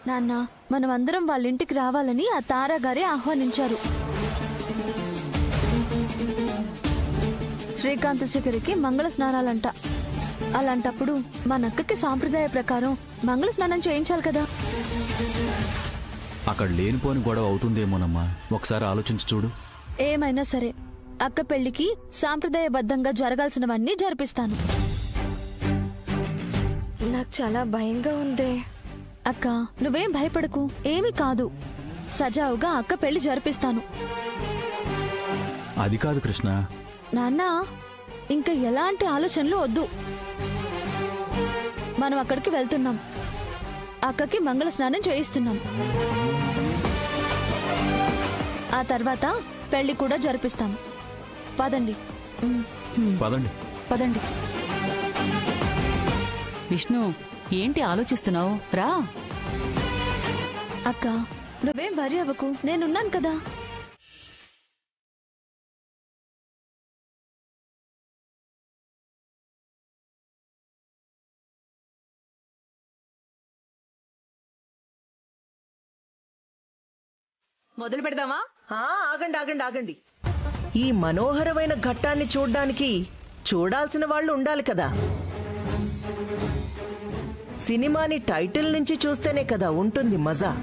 నాన్న, మనం అందరం వాళ్ళ ఇంటికి రావాలని ఆ తారా గారే ఆహ్వానించారు. శ్రీకాంత్ శేఖర్కి మంగళ స్నానాలంట. అలాంటప్పుడు మా నక్కకి సాంప్రదాయ ప్రకారం మంగళ స్నానం చేయించాలి కదా. అక్కడ లేనిపోని గొడవ అవుతుందేమోనమ్మా, ఒకసారి ఆలోచించి చూడు. ఏమైనా సరే అక్క పెళ్లికి సాంప్రదాయబద్ధంగా జరగాల్సినవన్నీ జరిపిస్తాను. నాకు చాలా భయంగా ఉంది. అక్క, నువ్వేం భయపడకు, ఏమీ కాదు. సజావుగా అక్క పెళ్లి జరిపిస్తాను. అది కాదు కృష్ణ. నాన్న, ఇంకా ఎలాంటి ఆలోచనలు వద్దు. మనం అక్కడికి వెళ్తున్నాం, అక్కకి మంగళ స్నానం చేయిస్తున్నాం. ఆ తర్వాత పెళ్లి కూడా జరిపిస్తాం. పదండి. పదండి. పదండి. విష్ణు, ఏంటి ఆలోచిస్తున్నావు? రా. అక్క, నువ్వేం వరి అవ్వకు, నేనున్నాను కదా. మొదలు పెడదామా? ఆగండి ఆగండి ఆగండి. ఈ మనోహరమైన ఘట్టాన్ని చూడ్డానికి చూడాల్సిన వాళ్ళు ఉండాలి కదా. సినిమాని టైటిల్ నుంచి చూస్తేనే కదా ఉంటుంది మజా.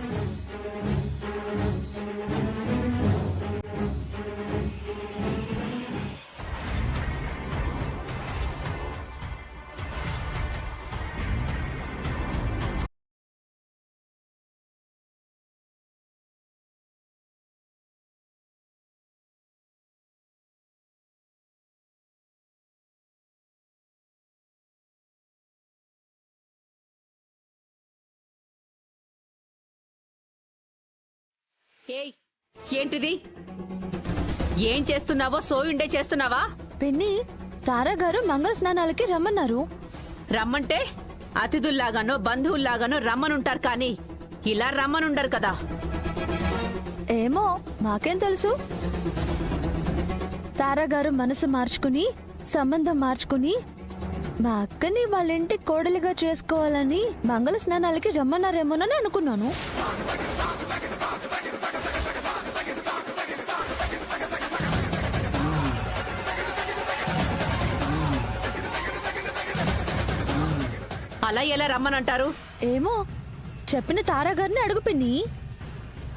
ఏయ్, ఏంటిది? ఏం చేస్తున్నావో సోయుండే చేస్తున్నావా? పిన్ని, తారా గారు మంగళ స్నానాలకి రమ్మన్నారు. రమ్మంటే అతిథుల్లాగానో బంధువుల్లాగానో రమ్మనుంటారు, కానీ ఇలా రమ్మనుండరు కదా. ఏమో, మాకేం తెలుసు. తారా గారు మనసు మార్చుకుని, సంబంధం మార్చుకుని మా అక్కని వాళ్ళ ఇంటి కోడలిగా చేసుకోవాలని మంగళ స్నానాలకి రమ్మన్నారేమోనని అనుకున్నాను. అలా ఎలా రమ్మనంటారు? ఏమో, చెప్పిన తారా గారిని అడుగు పిన్ని.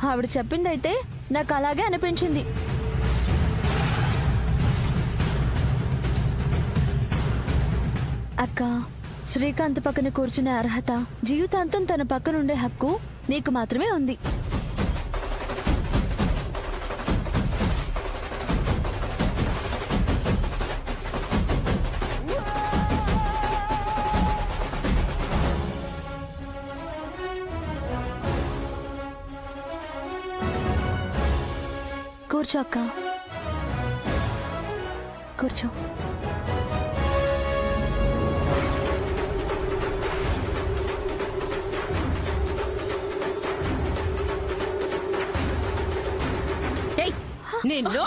ఆవిడ చెప్పిందైతే నాకు అలాగే అనిపించింది. అక్క, శ్రీకాంత్ పక్కన కూర్చునే అర్హత, జీవితాంతం తన పక్కనుండే హక్కు నీకు మాత్రమే ఉంది. కూర్చో అక్క, కూర్చో. నిన్ను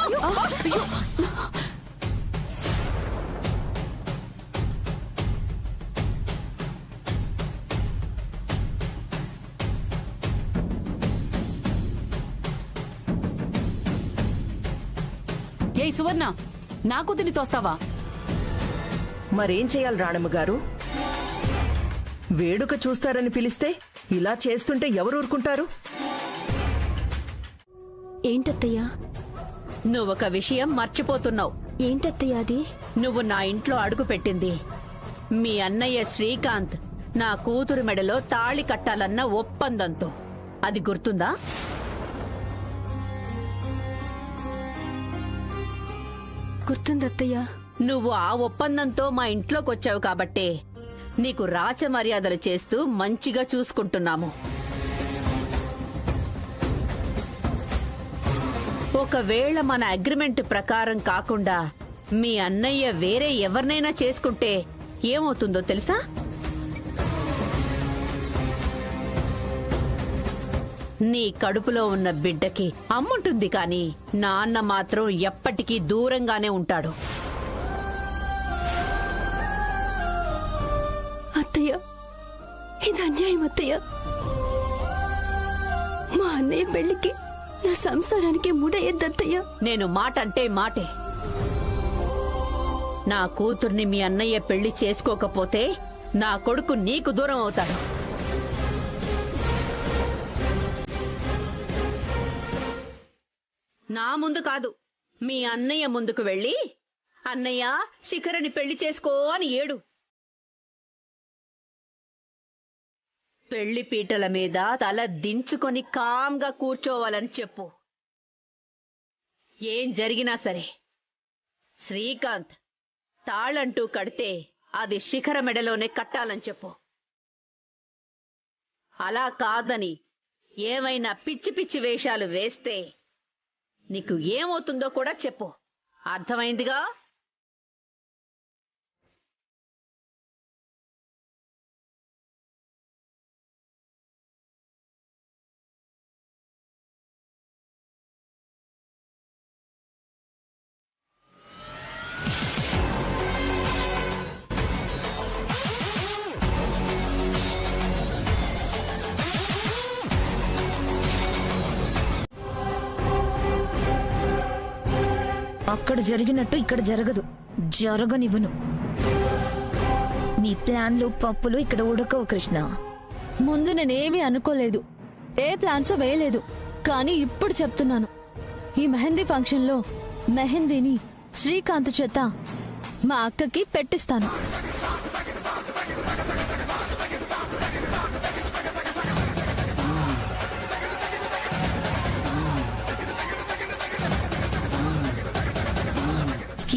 ఏయ్ సువర్ణ, నా కూతుర్ని తోస్తావా? మరేం చేయాలి రాణమ్మ గారు? వేడుక చూస్తారని పిలిస్తే ఇలా చేస్తుంటే ఎవరు ఊరుకుంటారు? ఏంటత్తయ్యా? నువ్వొక విషయం మర్చిపోతున్నావు. ఏంటత్తయ్యా అది? నువ్వు నా ఇంట్లో అడుగు పెట్టింది మీ అన్నయ్య శ్రీకాంత్ నా కూతురు మెడలో తాళి కట్టాలన్న ఒప్పందంతో. అది గుర్తుందా? గుర్తుందత్తయ్యా. నువ్వు ఆ ఒప్పందంతో మా ఇంట్లోకొచ్చావు కాబట్టే నీకు రాచ మర్యాదలు చేస్తూ మంచిగా చూసుకుంటున్నాము. ఒకవేళ మన అగ్రిమెంట్ ప్రకారం కాకుండా మీ అన్నయ్య వేరే ఎవరినైనా చేసుకుంటే ఏమవుతుందో తెలుసా? నీ కడుపులో ఉన్న బిడ్డకి అమ్ముంటుంది, కానీ నాన్న మాత్రం ఎప్పటికీ దూరంగానే ఉంటాడు. అత్తయ్య, ఇది అన్యాయం అత్తయ్య. మా అన్నయ్య పెళ్లికి నా సంసారానికి ముడయ్యద్దత్తయ్య. నేను మాట అంటే మాటే. నా కూతుర్ని మీ అన్నయ్య పెళ్లి చేసుకోకపోతే నా కొడుకు నీకు దూరం అవుతాడు. నా ముందు కాదు, మీ అన్నయ్య ముందుకు వెళ్ళి అన్నయ్య శిఖరని పెళ్లి చేసుకో అని ఏడు. పెళ్లి పీటల మీద తల దించుకొని కామ్గా కూర్చోవాలని చెప్పు. ఏం జరిగినా సరే శ్రీకాంత్ తాళంటూ కడితే అది శిఖర మెడలోనే కట్టాలని చెప్పు. అలా కాదని ఏమైనా పిచ్చి పిచ్చి వేషాలు వేస్తే నీకు ఏమవుతుందో కూడా చెప్పు. అర్థమైందిగా? అక్కడ జరిగినట్టు ఇక్కడ జరగదు, జరగనివ్వను. నీ ప్లాన్లు పప్పులు ఇక్కడ ఉడకవు కృష్ణ. ముందు నేనేమీ అనుకోలేదు, ఏ ప్లాన్స్ వేయలేదు. కానీ ఇప్పుడు చెప్తున్నాను, ఈ మెహందీ ఫంక్షన్ లో మెహందీని శ్రీకాంత్ చేత మా అక్కకి పెట్టిస్తాను.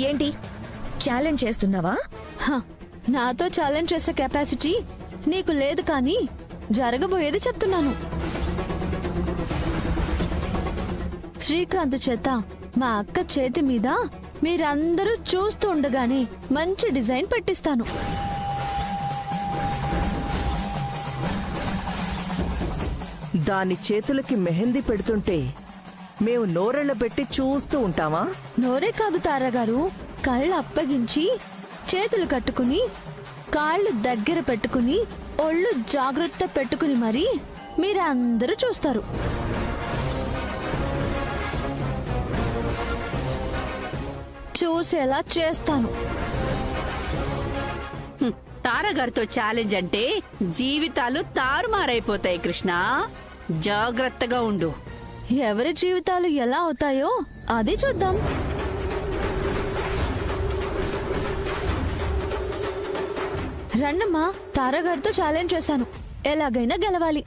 ఏంటి ఛాలెంజ్ చేస్తున్నావా? హ, నాతో ఛాలెంజ్ చేసే కెపాసిటీ నీకు లేదు, కానీ జరగబోయేది చెప్తున్నాను. శ్రీకాంత్ చేత మా అక్క చేతి మీద మీరందరూ చూస్తూ ఉండగానే మంచి డిజైన్ పెట్టిస్తాను. దాని చేతులకి మెహందీ పెడుతుంటే మేము నోరెళ్ళ పెట్టి చూస్తూ ఉంటావా? నోరే కాదు తారాగారు, కళ్ళు అప్పగించి చేతులు కట్టుకుని కాళ్ళు దగ్గర పెట్టుకుని ఒళ్ళు జాగ్రత్త పెట్టుకుని మరి మీరందరూ చూస్తారు. చూసేలా చేస్తాను. తారగారితో ఛాలెంజ్ అంటే జీవితాలు తారుమారైపోతాయి కృష్ణ. జాగ్రత్తగా ఉండు. ఎవరి జీవితాలు ఎలా అవుతాయో అది చూద్దాం. రండమ్మా, తారాగారితో ఛాలెంజ్ చేశాను, ఎలాగైనా గెలవాలి.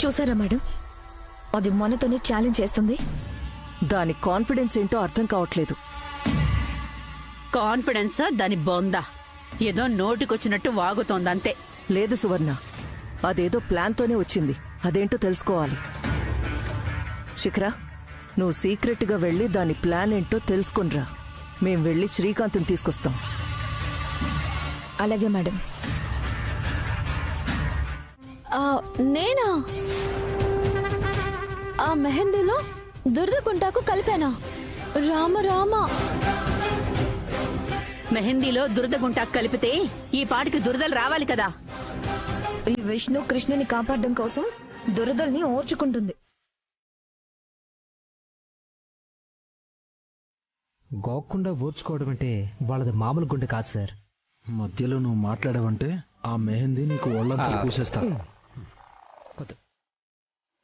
చూసారా మేడం, అది మనతోనే ఛాలెంజ్ చేస్తుంది. దాని కాన్ఫిడెన్స్ ఏంటో అర్థం కావట్లేదు. కాన్ఫిడెన్సా దాని బొందా? ఏదో నోటికొచ్చినట్టు వాగుతోందంతే. లేదు సువర్ణ, అదేదో ప్లాన్తోనే వచ్చింది. అదేంటో తెలుసుకోవాలి. శిఖరా, నువ్వు సీక్రెట్గా వెళ్ళి దాని ప్లాన్ ఏంటో తెలుసుకునిరా. మేం వెళ్ళి శ్రీకాంత్ని తీసుకొస్తాం. అలాగే మేడం. నేనా ఆ మెహందీలో దురద గుంటాకు కలిపానా? రామ రామ, మెహందీలో దురద గుంటాకు కలిపితే ఈ పాటికి దురదలు రావాలి కదా. ఈ విష్ణు కృష్ణని కాపాడడం కోసం దురదల్ని ఓర్చుకుంటుంది. గోక్కుండా ఓర్చుకోవడం అంటే వాళ్ళది మామూలు గుండె కాదు సార్. మధ్యలో నువ్వు మాట్లాడవంటే ఆ మెహందీ నీకు ఒళ్ళంతా పూసేస్తా.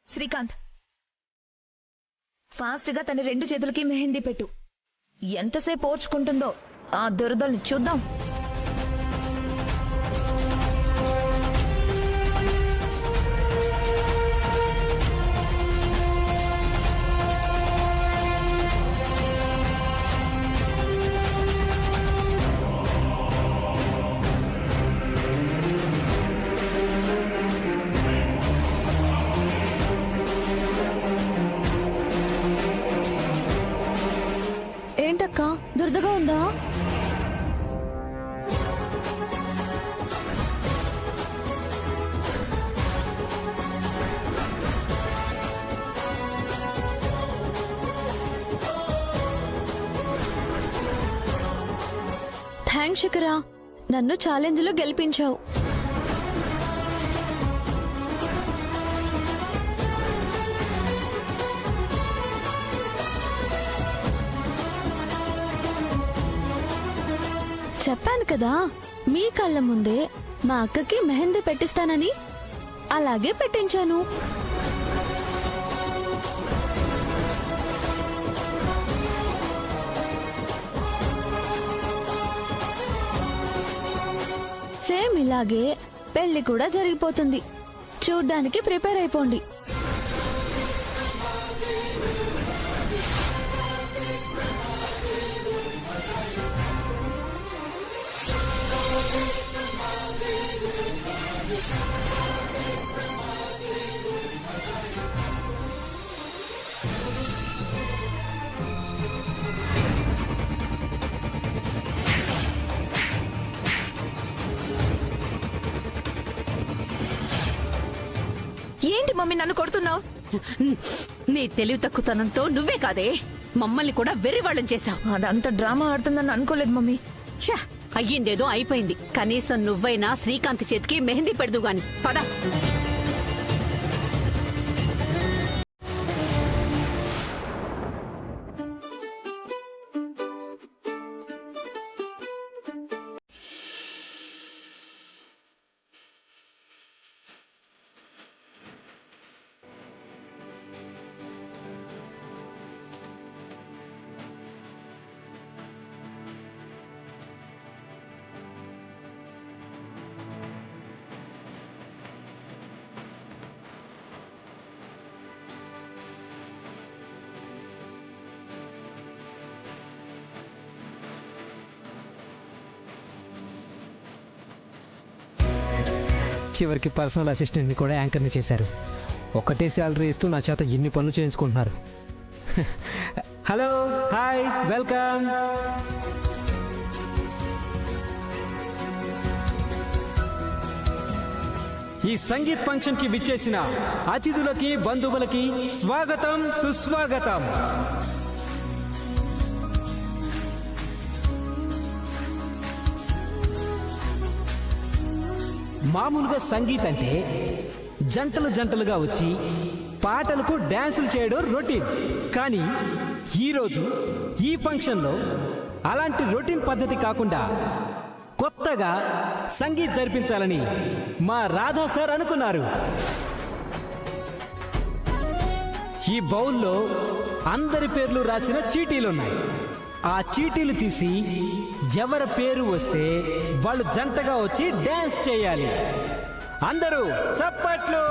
శ్రీకాంత్, ఫాస్ట్ గా తన రెండు చేతులకి మెహందీ పెట్టు. ఎంతసేపు ఓర్చుకుంటుందో ఆ దురదల్ని చూద్దాం. థ్యాంక్స్ శిఖరా, నన్ను ఛాలెంజ్ లో గెలిపించావు. చెప్పాను కదా, మీ కళ్ళ ముందే మా అక్కకి మెహందీ పెట్టిస్తానని. అలాగే పెట్టించాను. సేమ్ ఇలాగే పెళ్లి కూడా జరిగిపోతుంది. చూడ్డానికి ప్రిపేర్ అయిపోండి. ఏంటి మమ్మీ నన్ను కొడుతున్నావు? నీ తెలివి తక్కువతనంతో నువ్వే కాదే, మమ్మల్ని కూడా వెర్రివాళ్ళం చేశావు. అదంతా డ్రామా ఆడుతుందని అనుకోలేదు మమ్మీ. ఛ, అయ్యిందేదో అయిపోయింది. కనీసం నువ్వైనా శ్రీకాంత్ చేతికి మెహందీ పెడదు గాని. పద. చివరికి పర్సనల్ అసిస్టెంట్ని కూడా యాంకర్ని చేశారు. ఒకటే శాలరీ ఇస్తూ నా చేత ఎన్ని పనులు చేయించుకుంటున్నారు. Hello, hi, welcome. ఈ సంగీత్ ఫంక్షన్ కి విచ్చేసిన అతిథులకి బంధువులకి స్వాగతం, సుస్వాగతం. మామూలుగా సంగీత్ అంటే జంటలు జంటలుగా వచ్చి పాటలకు డాన్సులు చేయడం రొటీన్. కానీ ఈరోజు ఈ ఫంక్షన్లో అలాంటి రొటీన్ పద్ధతి కాకుండా కొత్తగా సంగీత్ జరిపించాలని మా రాధా సార్ అనుకున్నారు. ఈ బౌల్లో అందరి పేర్లు రాసిన చీటీలున్నాయి. ఆ చీటీలు తీసి ఎవరి పేరు వస్తే వాళ్ళు జంటగా వచ్చి డాన్స్ చేయాలి. అందరూ చప్పట్లు.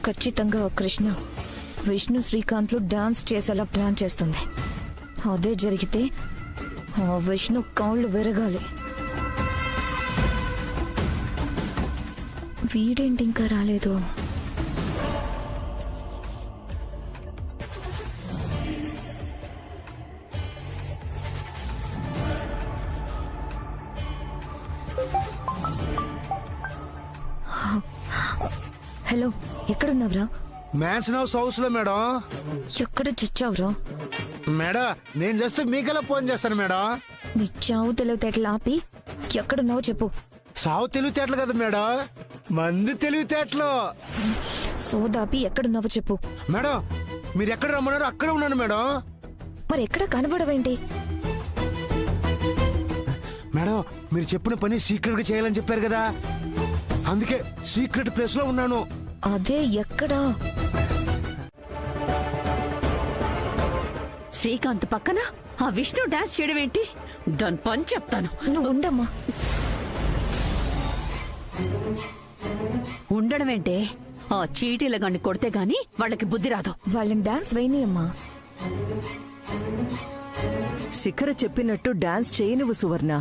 ఖచ్చితంగా కృష్ణ విష్ణు శ్రీకాంత్లు డాన్స్ చేసేలా ప్లాన్ చేస్తుంది. అదే జరిగితే ఆ విష్ణు కాళ్ళు విరగాలి. వీడేంటి ఇంకా రాలేదు? హలో, ఎక్కడున్నావురా? మ్యాన్షన్ హౌస్ లో మేడం. ఎక్కడ చచ్చావురా? మేడం నేను జస్ట్ మీకెలా ఫోన్ చేస్తాను మేడం. నీ చావు తెలివితేటలు ఆపి ఎక్కడున్నావో చెప్పు. సావు తెలివితేటలు కదా మేడం, మంది తెలివితేటలు. సోదాపి ఎక్కడున్నావో చెప్పు. మేడం మీరు ఎక్కడ రమ్మన్నారో అక్కడ ఉన్నాను మేడం. మరి ఎక్కడ కనబడవేంటి? మేడం మీరు చెప్పిన పని సీక్రెట్ గా చేయాలని చెప్పారు కదా, అందుకే సీక్రెట్ ప్లేస్ లో ఉన్నాను. అదే ఎక్కడా? శ్రీకాంత్ పక్కన ఆ విష్ణు డాన్స్ చేయడం ఏంటి? దాని పని చెప్తాను. నువ్వు ఉండమ్మా. ఉండడం ఏంటే? ఆ చీటీల గండి కొడితే గాని వాళ్ళకి బుద్ధి రాదు. వాళ్ళని డాన్స్ వేయనీయమ్మా. శిఖర చెప్పినట్టు డాన్స్ చేయనువు సువర్ణ.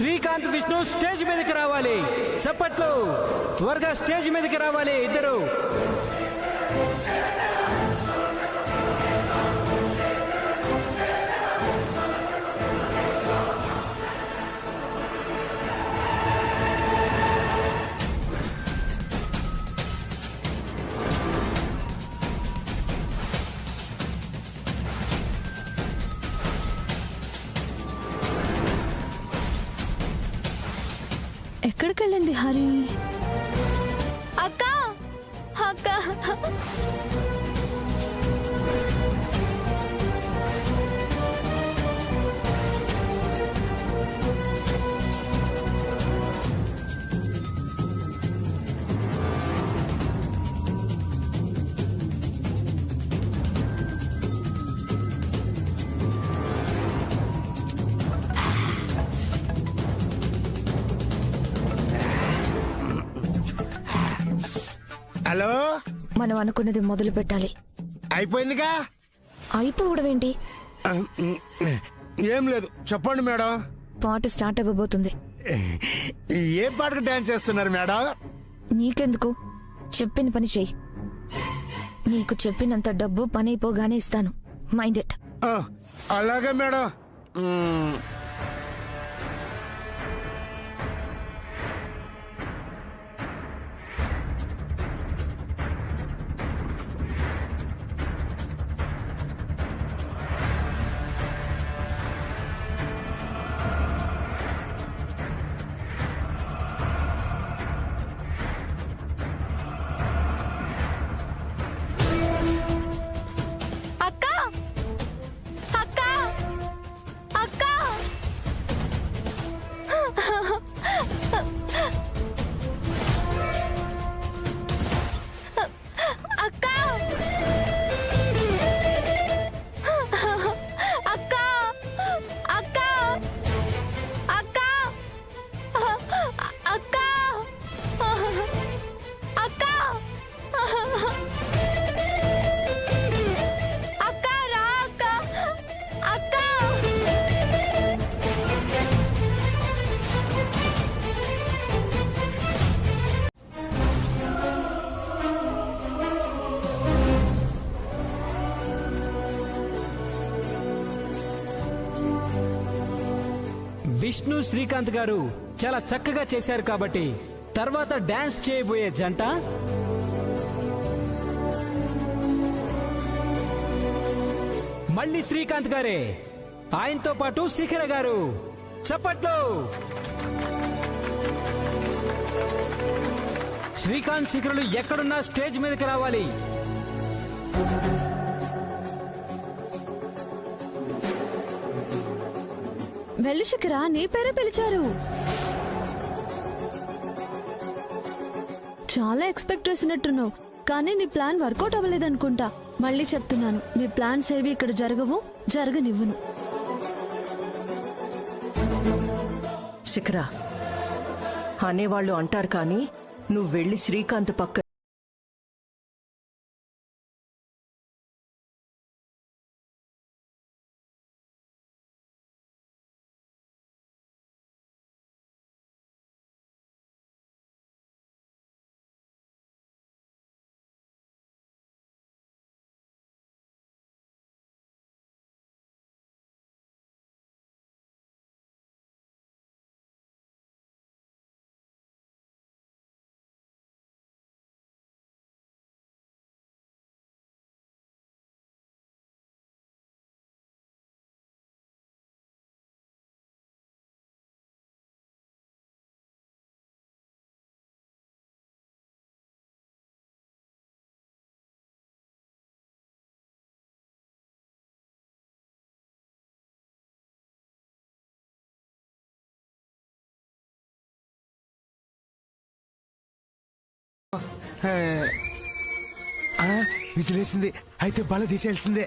శ్రీకాంత్ విష్ణు స్టేజ్ మీదకి రావాలి. చప్పట్లు. త్వరగా స్టేజ్ మీదకి రావాలి ఇద్దరు. ఎక్కడికి వెళ్ళింది హరి? అక్క అక్క హలో, మనం అనుకున్నది మొదలు పెట్టాలి. అయిపోయిందిగా. అయిపోవడం ఏంటి? ఏం లేదు, చెప్పండి మేడం. పాట స్టార్ట్ అవ్వబోతుంది. ఏ పాటకు డాన్స్ చేస్తున్నారు మేడం? నీకెందుకు? చెప్పిన పని చెయ్యి. నీకు చెప్పినంత డబ్బు పని అయిపోగానే ఇస్తాను. Mind it. అలాగే మేడం. విష్ణు శ్రీకాంత్ గారు చాలా చక్కగా చేశారు కాబట్టి తర్వాత డాన్స్ చేయబోయే జంట మళ్ళీ శ్రీకాంత్ గారే. ఆయనతో పాటు శిఖర గారు. చప్పట్లు. శ్రీకాంత్ శిఖరులు ఎక్కడున్నా స్టేజ్ మీదకి రావాలి. వెళ్ళు శిఖర, నీ పేరే పిలిచారు. చాలా ఎక్స్పెక్ట్ చేసినట్టున్నావు, కానీ నీ ప్లాన్ వర్కౌట్ అవ్వలేదనుకుంటా. మళ్ళీ చెప్తున్నాను, నీ ప్లాన్స్ ఏవి ఇక్కడ జరగవు, జరగనివ్వను. శిఖర, అనేవాళ్ళు అంటారు కానీ నువ్వు వెళ్ళి శ్రీకాంత్ పక్క విసిలేసింది. అయితే బల తీసేయాల్సిందే.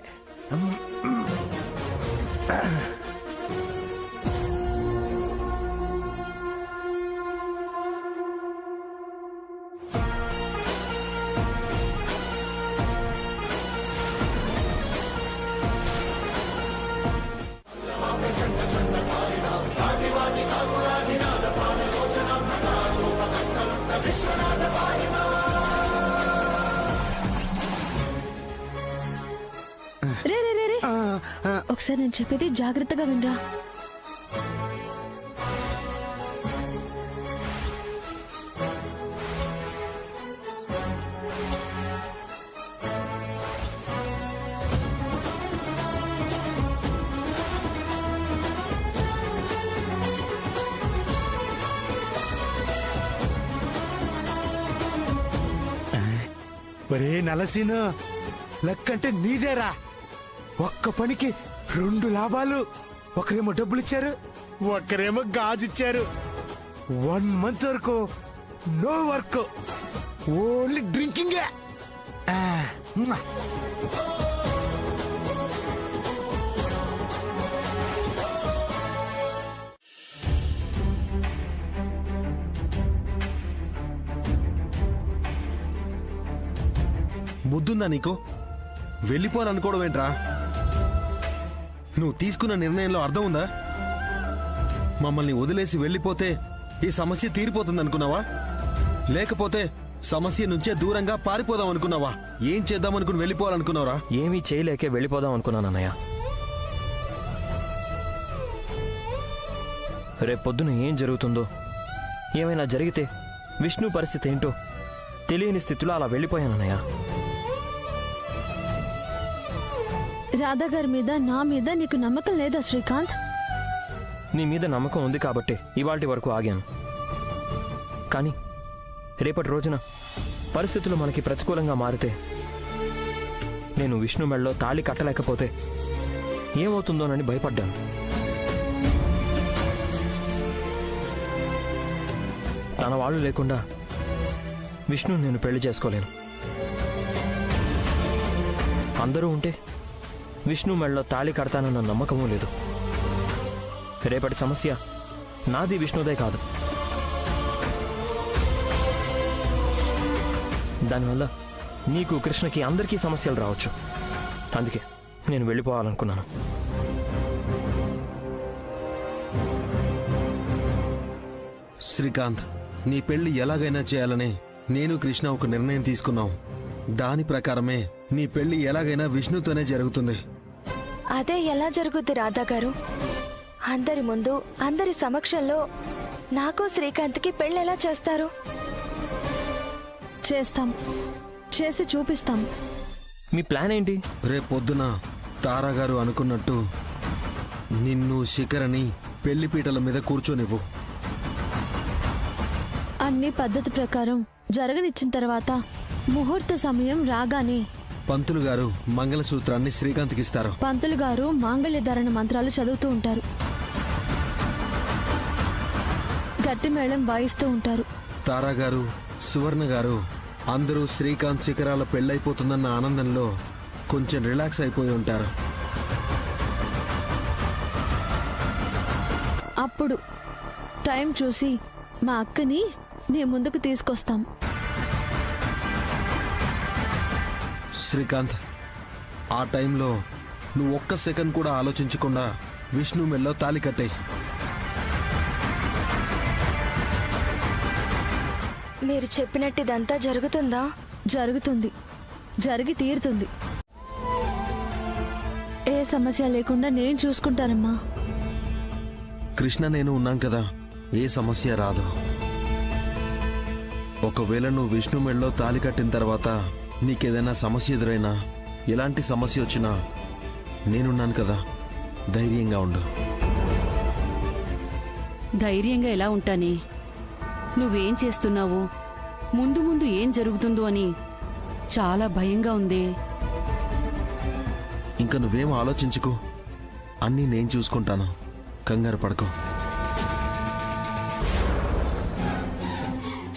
రే రే రే రే ఆ, ఆ, ఒకసారి నేను చెప్పేది జాగ్రత్తగా వినరా. ఒరే నలసీను, లెక్కంటే నీదేరా. ఒక్క పనికి 2 లాభాలు. ఒకరేమో డబ్బులు ఇచ్చారు, ఒకరేమో గాజు ఇచ్చారు. 1 మంత్ వరకు నో వర్క్, ఓన్లీ డ్రింకింగే. బుద్ధుందా నీకు? వెళ్ళిపోవాలనుకోవడం ఏంట్రా? నువ్వు తీసుకున్న నిర్ణయంలో అర్థం ఉందా? మమ్మల్ని వదిలేసి వెళ్ళిపోతే ఈ సమస్య తీరిపోతుంది అనుకున్నావా? లేకపోతే సమస్య నుంచే దూరంగా పారిపోదాం అనుకున్నావా? ఏం చేద్దాం అనుకుని వెళ్ళిపోవాలనుకున్నావరా? ఏమీ చేయలేకే వెళ్ళిపోదాం అనుకున్నాను అన్నయ్య. రేపొద్దున ఏం జరుగుతుందో, ఏమైనా జరిగితే విష్ణు పరిస్థితి ఏంటో తెలియని స్థితిలో అలా వెళ్ళిపోయానన్నయ్య. రాధా గారి మీద, నా మీద నీకు నమ్మకం లేదా శ్రీకాంత్? నీ మీద నమ్మకం ఉంది కాబట్టి ఇవాల్టి వరకు ఆగాను. కానీ రేపటి రోజున పరిస్థితులు మనకి ప్రతికూలంగా మారితే, నేను విష్ణు మెడలో తాళి కట్టలేకపోతే ఏమవుతుందోనని భయపడ్డాను. తన వాళ్ళు లేకుండా విష్ణు నేను పెళ్లి చేసుకోలేను. అందరూ ఉంటే విష్ణు మెడలో తాళి కడతానన్న నమ్మకమూ లేదు. రేపటి సమస్య నాది విష్ణుదే కాదు. దానివల్ల నీకు, కృష్ణకి, అందరికీ సమస్యలు రావచ్చు. అందుకే నేను వెళ్ళిపోవాలనుకున్నాను. శ్రీకాంత్, నీ పెళ్లి ఎలాగైనా చేయాలని నేను కృష్ణ ఒక నిర్ణయం తీసుకున్నాం. దాని ప్రకారమే నీ పెళ్లి ఎలాగైనా విష్ణుతోనే జరుగుతుంది. అదే ఎలా జరుగుద్ది రాధా గారు? అందరి ముందు, అందరి సమక్షంలో నాకు శ్రీకాంత్కి పెళ్లి ఎలా చేస్తారు? చేస్తాం, చేసి చూపిస్తాం. మీ ప్లాన్ ఏంటి? రేపొద్దున తారాగారు అనుకున్నట్టు నిన్ను, శిఖరని పెళ్లిపీటల మీద కూర్చోనివ్వు. అన్ని పద్ధతి ప్రకారం జరగనిచ్చిన తర్వాత ముహూర్త సమయం రాగానే పంతులు గారు మంగళసూత్రాన్ని శ్రీకాంత్కి ఇస్తారు. పంతులు గారు మాంగళ్యధారణ మంత్రాలు చదువుతూ ఉంటారు, గట్టి మేళం వాయిస్తూ ఉంటారు. తారాగారు, సువర్ణ గారు అందరూ శ్రీకాంత్ శిఖరాల పెళ్ళైపోతుందన్న ఆనందంలో కొంచెం రిలాక్స్ అయిపోయి ఉంటారు. అప్పుడు టైం చూసి మా అక్కని నీ ముందుకు తీసుకొస్తాం. శ్రీకాంత్, ఆ టైంలో నువ్వు ఒక్క సెకండ్ కూడా ఆలోచించకుండా విష్ణు మెల్లో తాళి కట్టే. మీరు చెప్పినట్టు ఇదంతా జరుగుతుందా? జరుగుతుంది, జరిగి తీరుతుంది. ఏ సమస్య లేకుండా నేను చూసుకుంటానమ్మా. కృష్ణ నేను ఉన్నాం కదా, ఏ సమస్య రాదు. ఒకవేళ నువ్వు విష్ణు మెడలో తాళి కట్టిన తర్వాత నీకేదైనా సమస్య ఎదురైనా, ఎలాంటి సమస్య వచ్చినా నేనున్నాను కదా, ధైర్యంగా ఉండు. ధైర్యంగా ఎలా ఉంటానే? నువ్వేం చేస్తున్నావు, ముందు ముందు ఏం జరుగుతుందో అని చాలా భయంగా ఉందే. ఇంకా నువ్వేం ఆలోచించుకో, అన్నీ నేను చూసుకుంటాను, కంగారు పడకు.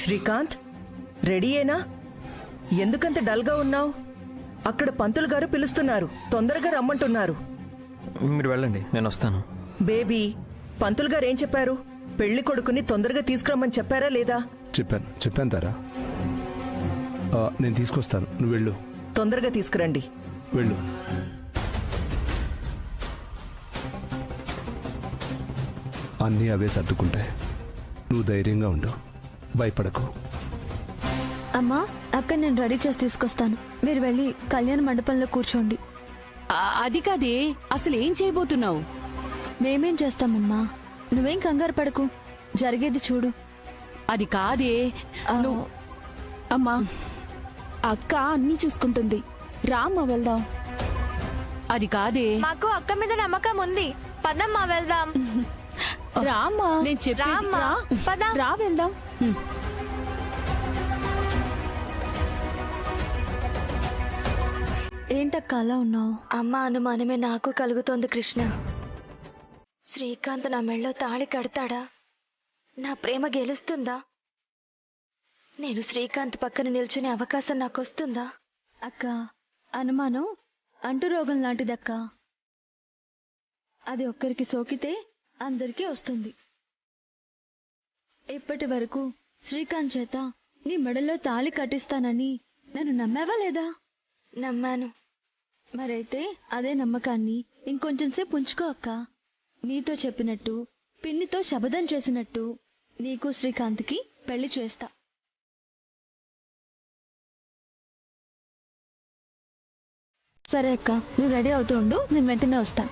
శ్రీకాంత్, రెడీయేనా? ఎందుకంత డల్గా ఉన్నావు? అక్కడ పంతులు గారు పిలుస్తున్నారు, తొందరగా రమ్మంటున్నారు. మీరు వెళ్ళండి, నేను వస్తాను. బేబీ, పంతులు గారు ఏం చెప్పారు? పెళ్లి కొడుకుని తొందరగా తీసుకురమ్మని చెప్పారా లేదా? చెప్పాను తారా. నేను తీసుకొస్తాను, నువ్వు వెళ్ళు. తొందరగా తీసుకురండి. వెళ్ళు. అన్నీ అవే సర్దుకుంటాయి, నువ్వు ధైర్యంగా ఉండు, భయపడకు. అమ్మా, అక్క నేను రెడీ చేసి తీసుకొస్తాను. మీరు వెళ్ళి కళ్యాణ మండపంలో కూర్చోండి. అది కాదే, అసలు ఏం చేయబోతున్నావు? మేమేం చేస్తామమ్మా, నువ్వేం కంగారు పడకు, జరిగేది చూడు. అది కాదే. అమ్మా, అక్క అన్నీ చూసుకుంటుంది. రామ్మా వెళ్దాం. అది కాదే. మాకు అక్క మీద నమ్మకం ఉంది. పదమ్మా వెళ్దాం. రామ్మా, నేను చెప్పేది రామ్మా, పద. రా వెళ్దాం. ఏంటక్క అలా ఉన్నావు? అమ్మ అనుమానమే నాకు కలుగుతోంది కృష్ణ. శ్రీకాంత్ నా మెళ్ళో తాళి కడతాడా? నా ప్రేమ గెలుస్తుందా? నేను శ్రీకాంత్ పక్కన నిల్చునే అవకాశం నాకొస్తుందా? అక్క, అనుమానం అంటురోగం లాంటిదక్క. అది ఒక్కరికి సోకితే అందరికీ వస్తుంది. ఇప్పటి వరకు శ్రీకాంత్ చేత నీ మెడలో తాళి కట్టిస్తానని నన్ను నమ్మావా లేదా? నమ్మాను. మరైతే అదే నమ్మకాన్ని ఇంకొంచెం సేపు ఉంచుకో అక్క. నీతో చెప్పినట్టు, పిన్నితో శపథం చేసినట్టు నీకు శ్రీకాంత్కి పెళ్లి చేస్తా. సరే అక్క, నువ్వు రెడీ అవుతూ ఉండు, నేను వెంటనే వస్తా.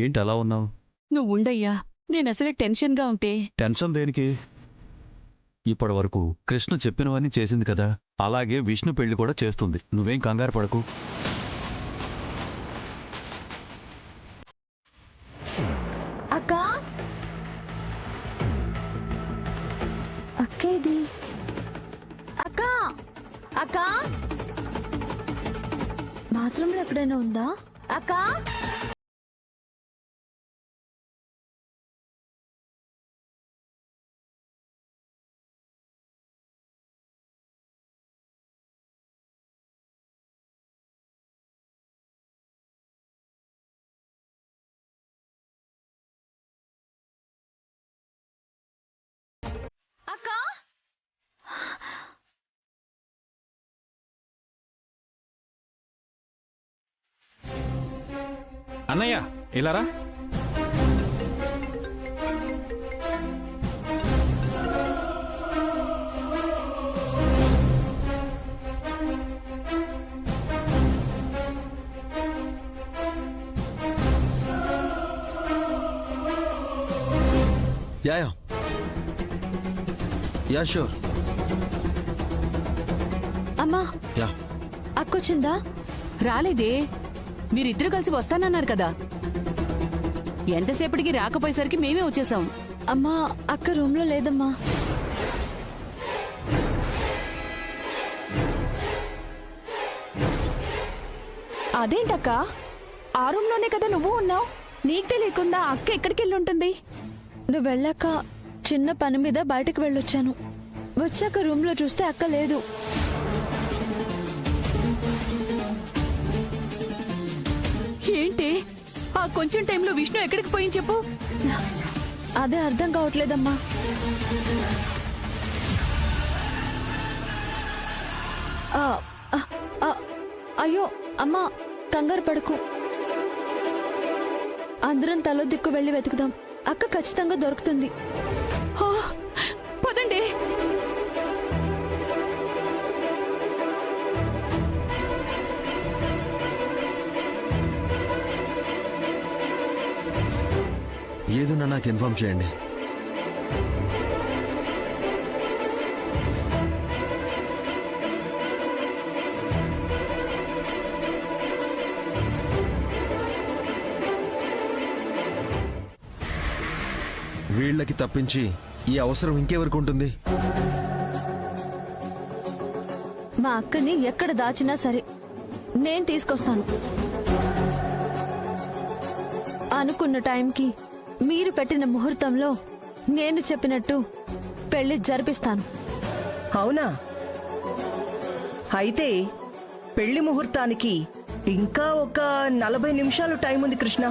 ఏంటి అలా ఉన్నావు? నువ్వు ఉండయ్యా, నేను అసలే టెన్షన్గా ఉంటే. టెన్షన్ దేనికి? ఇప్పటి వరకు కృష్ణ చెప్పినవన్నీ చేసింది కదా, అలాగే విష్ణు పెళ్లి కూడా చేస్తుంది. నువ్వేం కంగారు పడకు. అక్క, అక్కేది? అక్క, అక్క, బాత్రూంలో ఎక్కడైనా ఉందా అక్క? అక్క, అన్నయ్య ఇలారా. Yeah sure. అమ్మా, యా. అక్కొచ్చిందా? రాలేదే. మీరిద్దరు కలిసి వస్తానన్నారు కదా, ఎంతసేపటికి రాకపోయేసరికి మేమే వచ్చేసాం. అమ్మా, అక్క రూమ్ లో లేదమ్మా. అదేంటక్క, ఆ రూమ్ లోనే కదా నువ్వు ఉన్నావు. నీకు తెలియకుండా అక్క ఎక్కడికి వెళ్ళి ఉంటుంది? నువ్వు వెళ్ళాక చిన్న పని మీద బయటకు వెళ్ళొచ్చాను. వచ్చాక రూమ్ లో చూస్తే అక్క లేదు. ఏంటి ఆ కొంచెం టైంలో విష్ణు ఎక్కడికి పోయింది చెప్పు. అదే అర్థం కావట్లేదమ్మా. అయ్యో అమ్మా, కంగారు పడకు. అందరం తలో దిక్కు వెళ్ళి వెతుకుదాం. అక్క ఖచ్చితంగా దొరుకుతుంది. పదండి. ఏదున్నా నాకు ఇన్ఫార్మ్ చేయండి. వీళ్ళకి తప్పించి ఈ అవసరం ఇంకెవరికి ఉంటుంది? మా అక్కని ఎక్కడ దాచినా సరే నేను తీసుకొస్తాను. అనుకున్న టైంకి మీరు పెట్టిన ముహూర్తంలో నేను చెప్పినట్టు పెళ్లి జరిపిస్తాను. అవునా? అయితే పెళ్లి ముహూర్తానికి ఇంకా ఒక 40 నిమిషాలు టైం ఉంది కృష్ణ.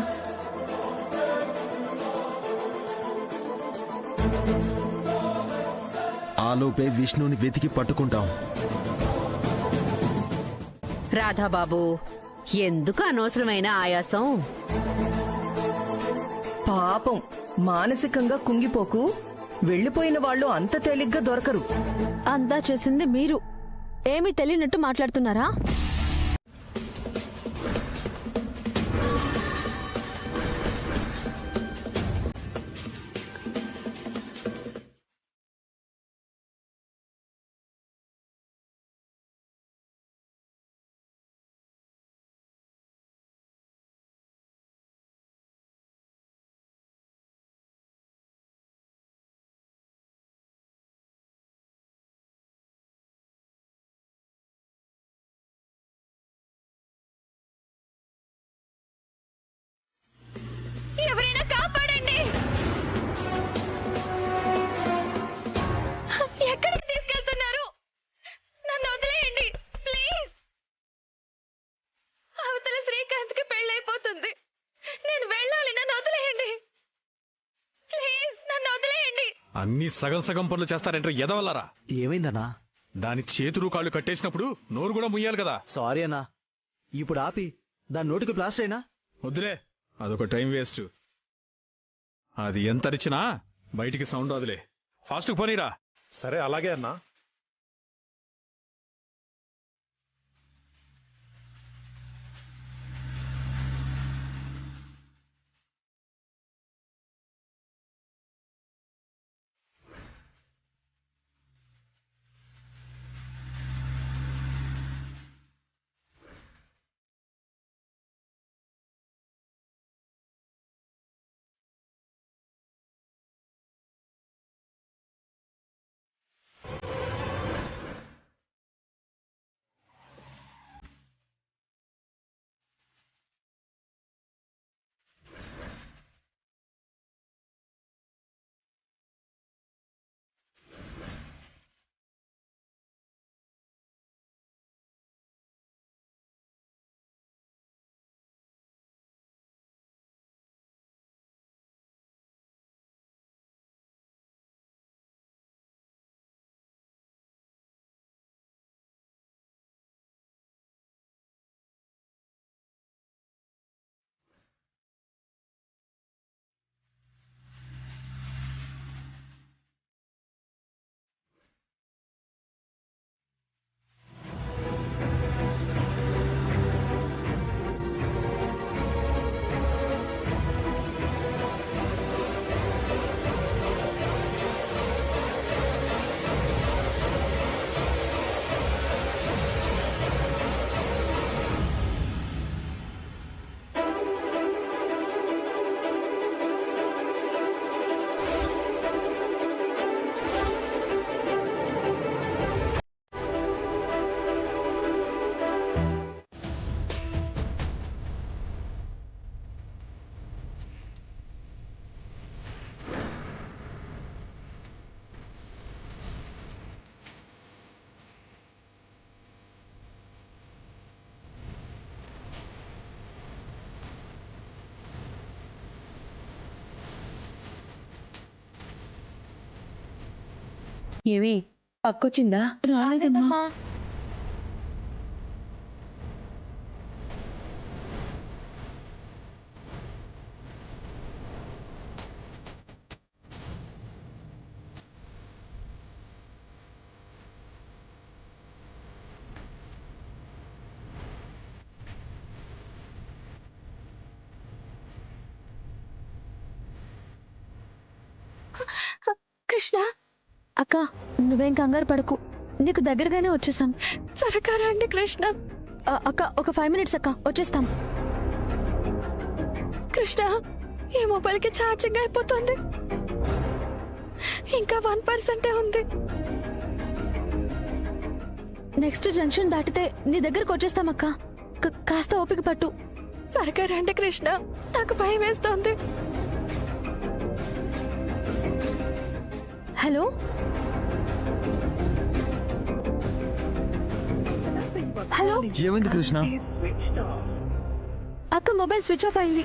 ఆలోపే విష్ణుని వెతికి పట్టుకుంటాం. రాధాబాబు, ఎందుకు అనవసరమైన ఆయాసం? పాపం మానసికంగా కుంగిపోకు. వెళ్ళిపోయిన వాళ్ళు అంత తేలిగ్గా దొరకరు. అంతా చేసింది మీరు. ఏమీ తెలియనట్టు మాట్లాడుతున్నారా? ఎవరైనా కాపాడండి! ఎక్కడికి తీసుకెళ్తున్నారు? నన్ను వదిలేయండి ప్లీజ్. అవతల శ్రీకాంత్ కి పెళ్ళైపోతుంది. నేను వెళ్ళాలి, నన్ను వదిలేయండి ప్లీజ్, నన్ను వదిలేయండి. అన్ని సగం సగం పనులు చేస్తారంటే ఎదవల్లారా. ఏమైందన్నా? దాని చేతులు కాళ్ళు కట్టేసినప్పుడు నోరు కూడా ముయ్యాలి కదా. సారీ అన్నా, ఇప్పుడు ఆపి దాని నోటికి ప్లాస్టర్ అయినా. వద్దులే, అదొక టైం వేస్ట్. అది ఎంత అరిచినా బయటికి సౌండ్ వదిలే. ఫాస్ట్కి పోనీరా. సరే అలాగే అన్నా. ఏవి అక్కొచ్చిందా? రాలేదమ్మా. కృష్ణ, అక్క నువ్వేం కంగారు పడకు, నీకు దగ్గరగానే వచ్చేసాం. త్వరగా రండి కృష్ణ. అక్క ఒక 5 minutes అక్క, వచ్చేస్తాం. కృష్ణ, ఈ మొబైల్ కి ఛార్జింగ్ అయిపోతుంది. ఇంకా 1% ఉంది. నెక్స్ట్ జంక్షన్ దాటితే నీ దగ్గరకు వచ్చేస్తాం అక్క. కాస్త ఓపిక పట్టు. త్వరగా రండి కృష్ణ, నాకు భయం వేస్తోంది. Hello, hello. ఏమైంది కృష్ణ? అక్క మొబైల్ స్విచ్ ఆఫ్ అయింది.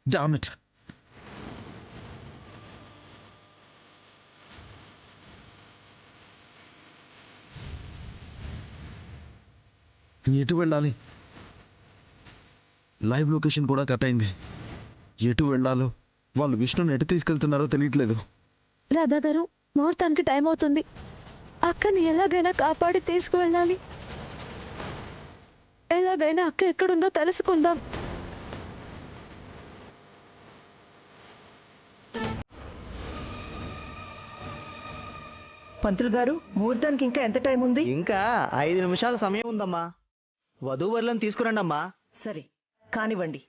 Damn it. ఎటు వెళ్ళాలి? లైవ్ లొకేషన్ కూడా కట్ అయింది. ఎటు వెళ్ళాలో, వాళ్ళు విష్ణుని ఎటు తీసుకెళ్తున్నారో తెలియట్లేదు. రాధా గారు, ముహూర్తానికి టైం అవుతుంది. అక్కని ఎలాగైనా కాపాడి తీసుకువెళ్ళాలి. ఎలాగైనా అక్క ఎక్కడుందో తెలుసుకుందాం. పంతులు గారు, ముహూర్తానికి ఇంకా ఎంత టైం ఉంది? ఇంకా 5 నిమిషాల సమయం ఉందమ్మా. వధూవరులను తీసుకురండి అమ్మా. సరే, కానివ్వండి.